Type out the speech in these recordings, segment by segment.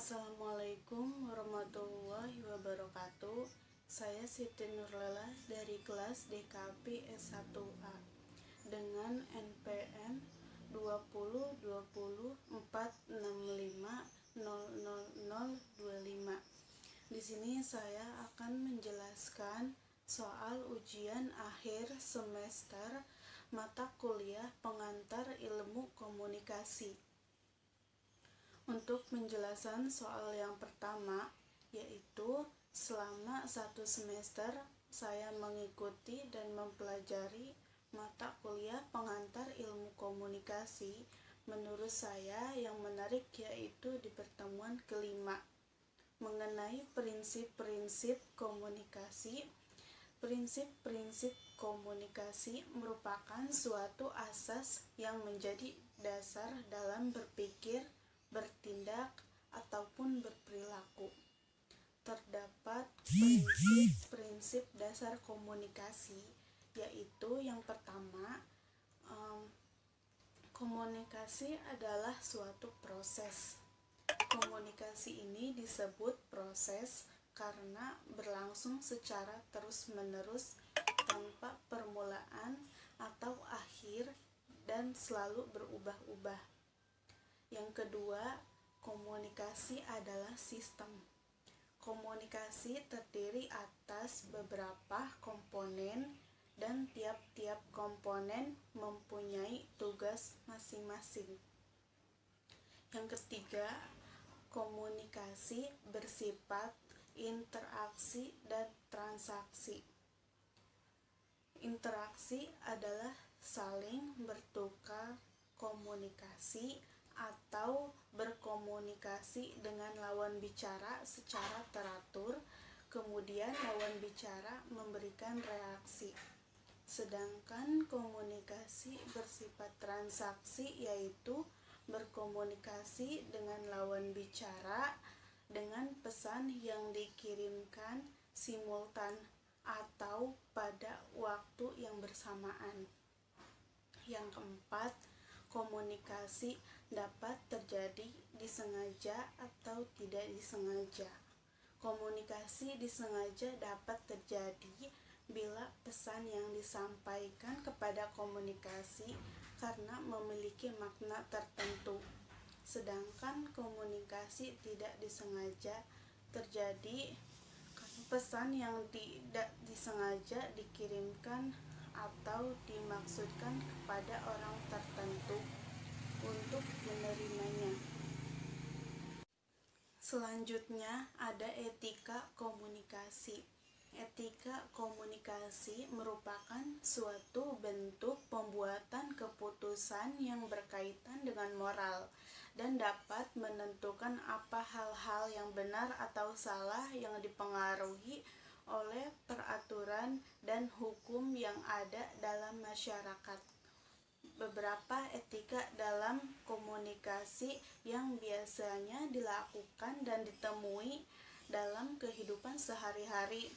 Assalamualaikum warahmatullahi wabarakatuh. Saya Siti Nurlela dari kelas DKP S1A dengan NPM 202046500025. Di sini saya akan menjelaskan soal ujian akhir semester mata kuliah pengantar ilmu komunikasi. Untuk penjelasan soal yang pertama, yaitu selama 1 semester saya mengikuti dan mempelajari mata kuliah pengantar ilmu komunikasi. Menurut saya yang menarik yaitu di pertemuan kelima mengenai prinsip-prinsip komunikasi. Prinsip-prinsip komunikasi merupakan suatu asas yang menjadi dasar dalam berpikir, bertindak, ataupun berperilaku. Terdapat prinsip-prinsip dasar komunikasi, yaitu yang pertama, komunikasi adalah suatu proses. Komunikasi ini disebut proses karena berlangsung secara terus-menerus tanpa permulaan atau akhir dan selalu berubah-ubah. Yang kedua, komunikasi adalah sistem. Komunikasi terdiri atas beberapa komponen dan tiap-tiap komponen mempunyai tugas masing-masing. Yang ketiga, komunikasi bersifat interaksi dan transaksi. Interaksi adalah saling bertukar komunikasi atau berkomunikasi dengan lawan bicara secara teratur, kemudian lawan bicara memberikan reaksi. Sedangkan komunikasi bersifat transaksi yaitu berkomunikasi dengan lawan bicara dengan pesan yang dikirimkan simultan atau pada waktu yang bersamaan. Yang keempat, komunikasi dapat terjadi disengaja atau tidak disengaja. Komunikasi disengaja dapat terjadi bila pesan yang disampaikan kepada komunikasi karena memiliki makna tertentu. Sedangkan komunikasi tidak disengaja terjadi karena pesan yang tidak disengaja dikirimkan atau dimaksudkan kepada orang tertentu untuk menerimanya. Selanjutnya ada etika komunikasi. Etika komunikasi merupakan suatu bentuk pembuatan keputusan yang berkaitan dengan moral dan dapat menentukan apa hal-hal yang benar atau salah yang dipengaruhi oleh peraturan dan hukum yang ada dalam masyarakat. Beberapa etika dalam komunikasi yang biasanya dilakukan dan ditemui dalam kehidupan sehari-hari,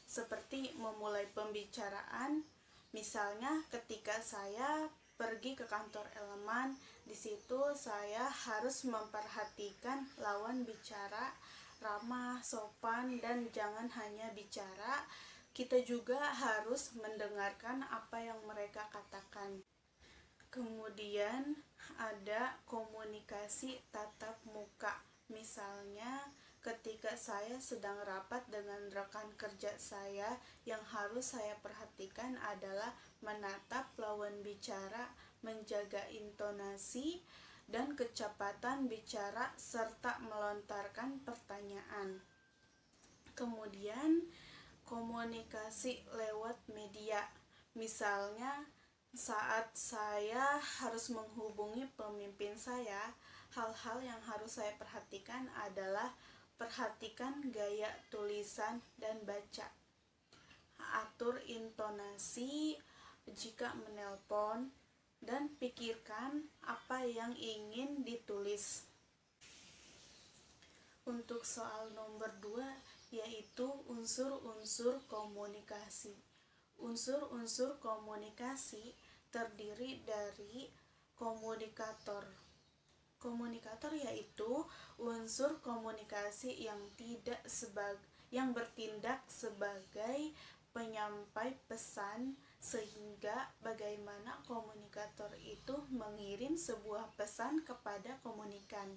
seperti memulai pembicaraan. Misalnya ketika saya pergi ke kantor eleman, di situ saya harus memperhatikan lawan bicara ramah, sopan, dan jangan hanya bicara, kita juga harus mendengarkan apa yang mereka katakan. Kemudian ada komunikasi tatap muka. Misalnya ketika saya sedang rapat dengan rekan kerja saya, yang harus saya perhatikan adalah menatap lawan bicara, menjaga intonasi dan kecepatan bicara, serta melontarkan pertanyaan. Kemudian komunikasi lewat media. Misalnya saat saya harus menghubungi pemimpin saya, hal-hal yang harus saya perhatikan adalah perhatikan gaya tulisan dan baca. Atur intonasi jika menelpon dan pikirkan apa yang ingin ditulis. Untuk soal nomor 2 yaitu unsur-unsur komunikasi. Unsur-unsur komunikasi terdiri dari komunikator. Komunikator yaitu unsur komunikasi yang bertindak sebagai penyampai pesan, sehingga bagaimana komunikator itu mengirim sebuah pesan kepada komunikan.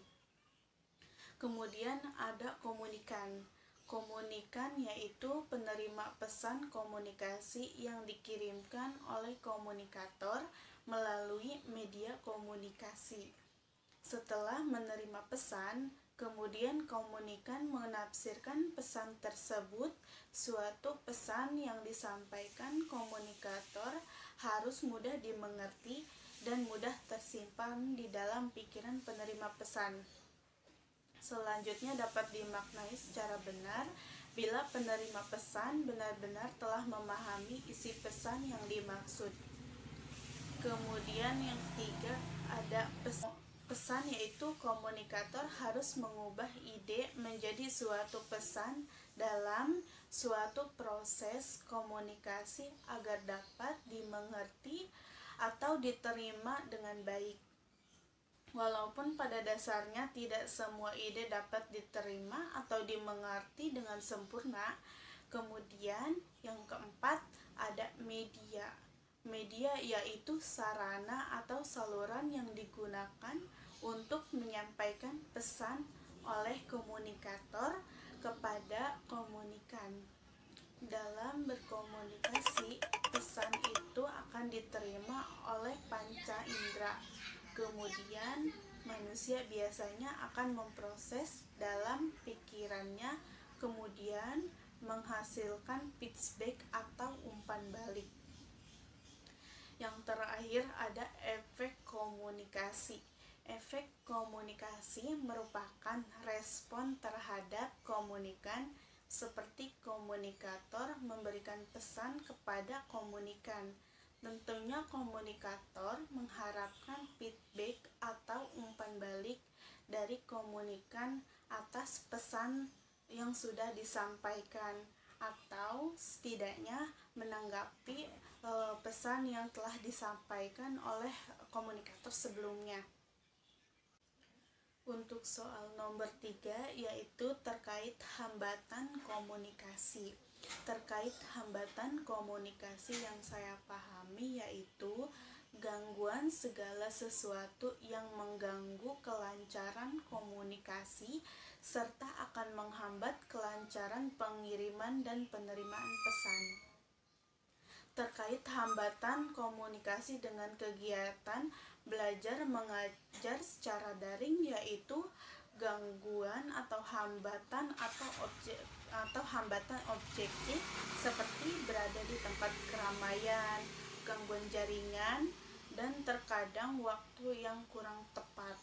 Kemudian ada komunikan. Komunikan yaitu penerima pesan komunikasi yang dikirimkan oleh komunikator melalui media komunikasi. Setelah menerima pesan, kemudian komunikan menafsirkan pesan tersebut. Suatu pesan yang disampaikan komunikator harus mudah dimengerti dan mudah tersimpan di dalam pikiran penerima pesan. Selanjutnya dapat dimaknai secara benar bila penerima pesan benar-benar telah memahami isi pesan yang dimaksud. Kemudian yang ketiga ada pesan, yaitu komunikator harus mengubah ide menjadi suatu pesan dalam suatu proses komunikasi agar dapat dimengerti atau diterima dengan baik. Walaupun pada dasarnya tidak semua ide dapat diterima atau dimengerti dengan sempurna. Kemudian yang keempat ada media. Media yaitu sarana atau saluran yang digunakan untuk menyampaikan pesan oleh komunikator kepada komunikan. Dalam berkomunikasi, pesan itu akan diterima oleh panca indera. Kemudian manusia biasanya akan memproses dalam pikirannya, kemudian menghasilkan feedback atau umpan balik. Yang terakhir ada efek komunikasi. Efek komunikasi merupakan respon terhadap komunikan, seperti komunikator memberikan pesan kepada komunikan. Tentunya komunikator mengharapkan feedback atau umpan balik dari komunikan atas pesan yang sudah disampaikan, atau setidaknya menanggapi pesan yang telah disampaikan oleh komunikator sebelumnya. Untuk soal nomor 3 yaitu terkait hambatan komunikasi. Terkait hambatan komunikasi yang saya pahami yaitu gangguan segala sesuatu yang mengganggu kelancaran komunikasi serta akan menghambat kelancaran pengiriman dan penerimaan pesan. Terkait hambatan komunikasi dengan kegiatan belajar mengajar secara daring yaitu gangguan atau hambatan objektif seperti berada di tempat keramaian, gangguan jaringan, dan terkadang waktu yang kurang tepat.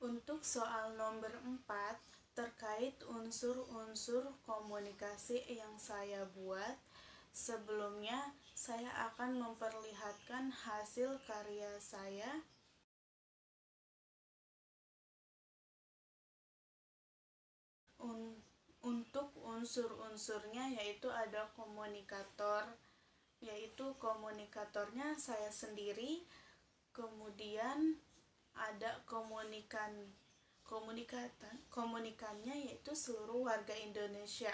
Untuk soal nomor 4 terkait unsur-unsur komunikasi yang saya buat, sebelumnya saya akan memperlihatkan hasil karya saya. Untuk unsur-unsurnya yaitu ada komunikator, yaitu komunikatornya saya sendiri, kemudian ada komunikannya yaitu seluruh warga Indonesia.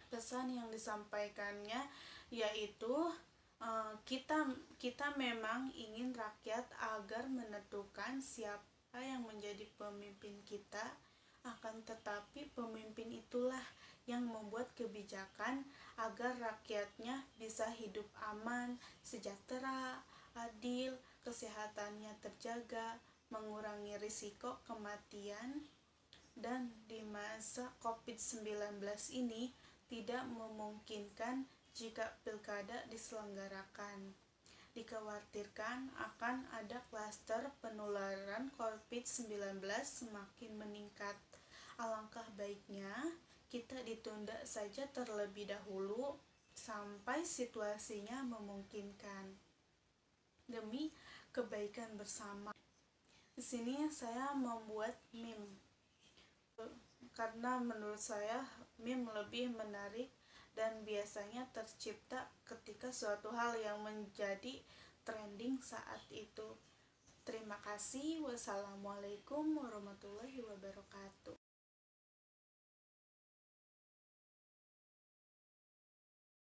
Pesan yang disampaikannya yaitu kita memang ingin rakyat agar menentukan siapa yang menjadi pemimpin kita, akan tetapi pemimpin itulah yang membuat kebijakan agar rakyatnya bisa hidup aman, sejahtera, adil, kesehatannya terjaga, mengurangi risiko kematian, dan di masa COVID-19 ini tidak memungkinkan jika pilkada diselenggarakan. Dikhawatirkan akan ada klaster penularan COVID-19 semakin meningkat. Alangkah baiknya kita ditunda saja terlebih dahulu sampai situasinya memungkinkan demi kebaikan bersama. Di sini saya membuat meme karena menurut saya meme lebih menarik dan biasanya tercipta ketika suatu hal yang menjadi trending saat itu. Terima kasih. Wassalamualaikum warahmatullahi wabarakatuh.